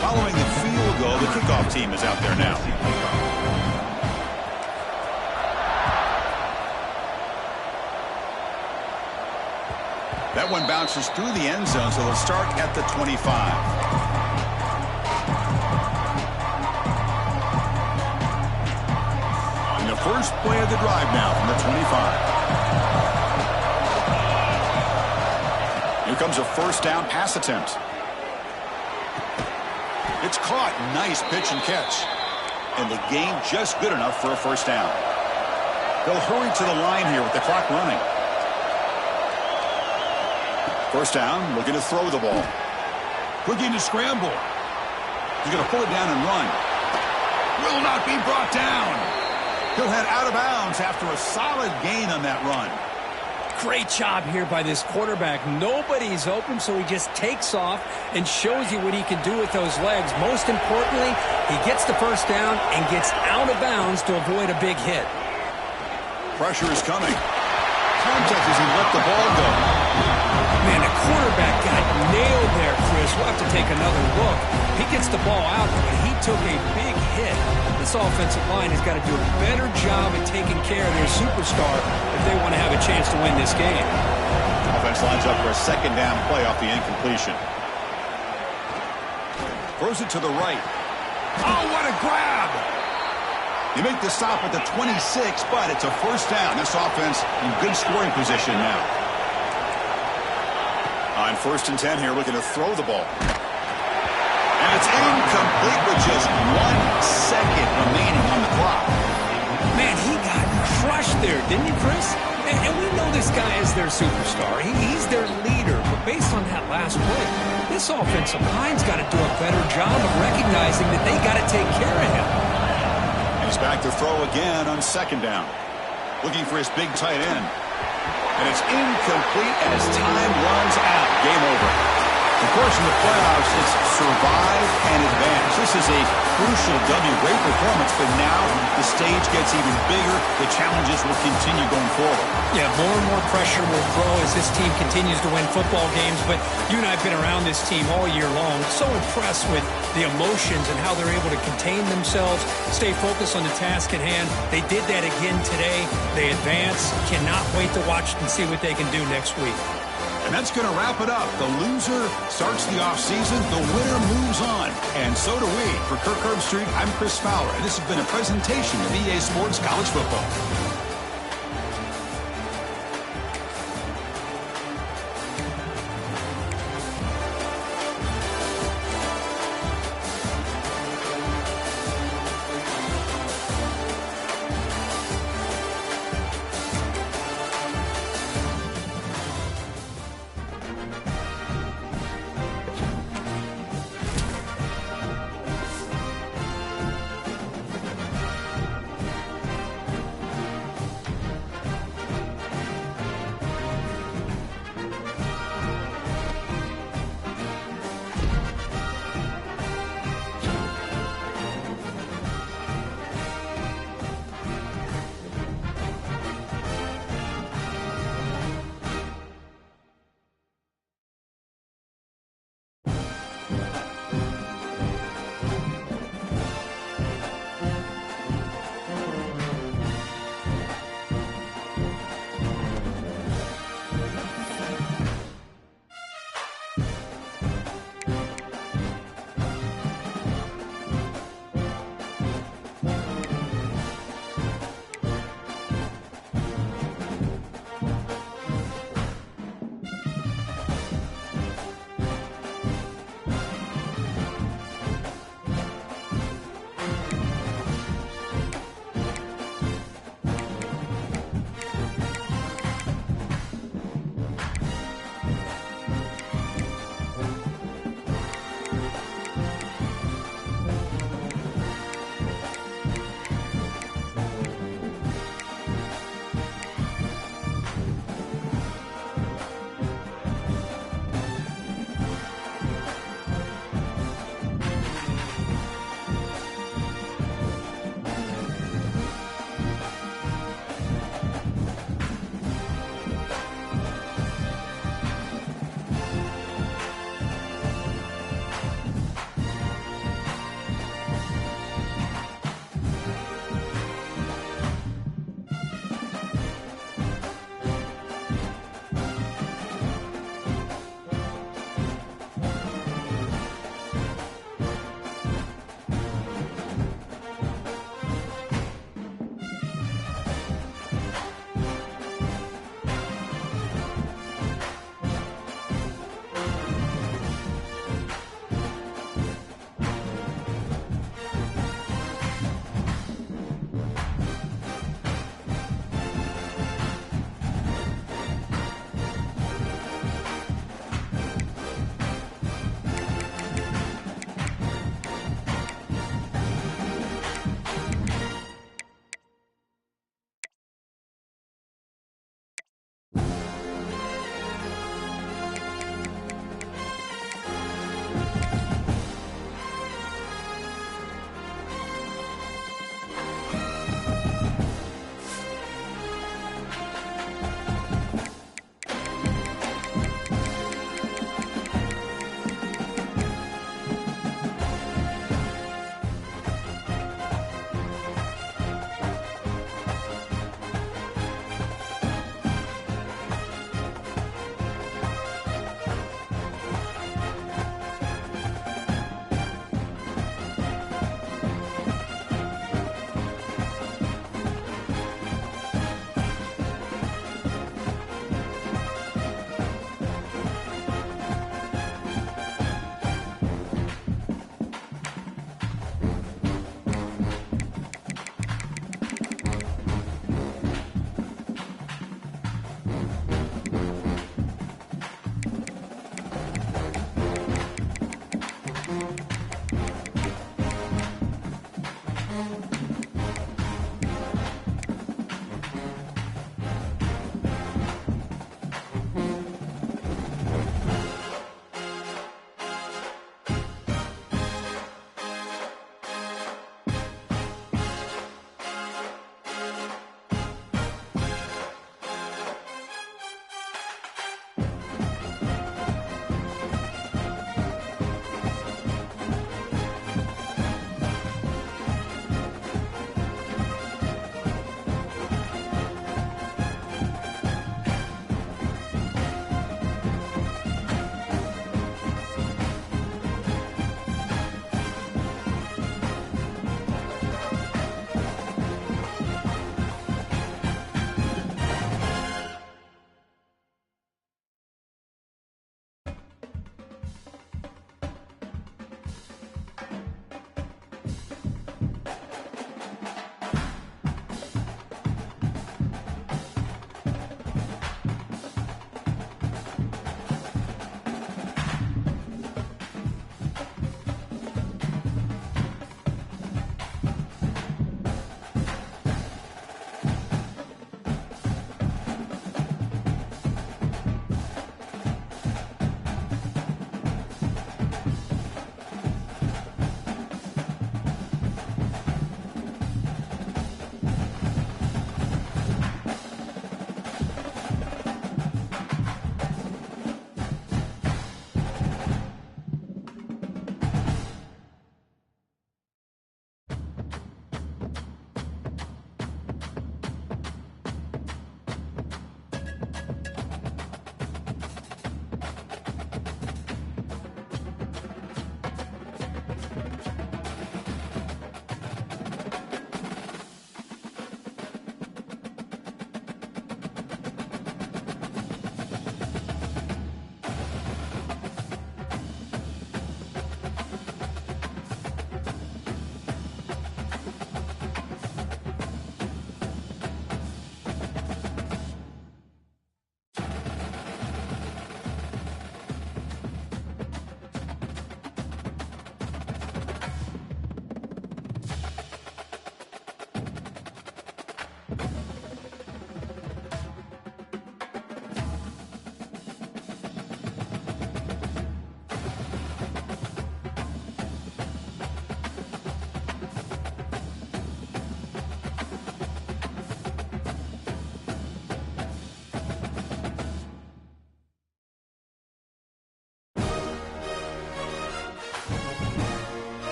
Following the field goal, the kickoff team is out there now. That one bounces through the end zone, so they'll start at the 25. And the first play of the drive now from the 25. Here comes a 1st down pass attempt. It's caught. Nice pitch and catch. And the gain just good enough for a 1st down. They'll hurry to the line here with the clock running. 1st down, looking to throw the ball. Looking to scramble. He's going to pull it down and run. Will not be brought down. He'll head out of bounds after a solid gain on that run. Great job here by this quarterback. Nobody's open, so he just takes off and shows you what he can do with those legs. Most importantly, he gets the 1st down and gets out of bounds to avoid a big hit. Pressure is coming. Contact as he let the ball go. Man, the quarterback got nailed there, Chris. We'll have to take another look. He gets the ball out, but he took a big hit. This offensive line has got to do a better job at taking care of their superstar if they want to have a chance to win this game. Offense lines up for a 2nd down play off the incompletion. Throws it to the right. Oh, what a grab! You make the stop at the 26, but it's a 1st down. This offense in good scoring position now. On 1st and 10 here, looking to throw the ball. And it's incomplete with just 1 second remaining on the clock. Man, he got crushed there, didn't he, Chris? And we know this guy is their superstar. He's their leader. But based on that last play, this offensive line's got to do a better job of recognizing that they got to take care of him. He's back to throw again on 2nd down. Looking for his big tight end. And it's incomplete as time runs out. Game over. Of course, in the playoffs, it's survive and advance. This is a crucial W. Great performance, but now the stage gets even bigger. The challenges will continue going forward. Yeah, more and more pressure will grow as this team continues to win football games. But you and I have been around this team all year long. So impressed with the emotions and how they're able to contain themselves, stay focused on the task at hand. They did that again today. They advance. Cannot wait to watch and see what they can do next week. And that's going to wrap it up. The loser starts the offseason. The winner moves on. And so do we. For Kirk Herbstreit, I'm Chris Fowler. And this has been a presentation of EA Sports College Football.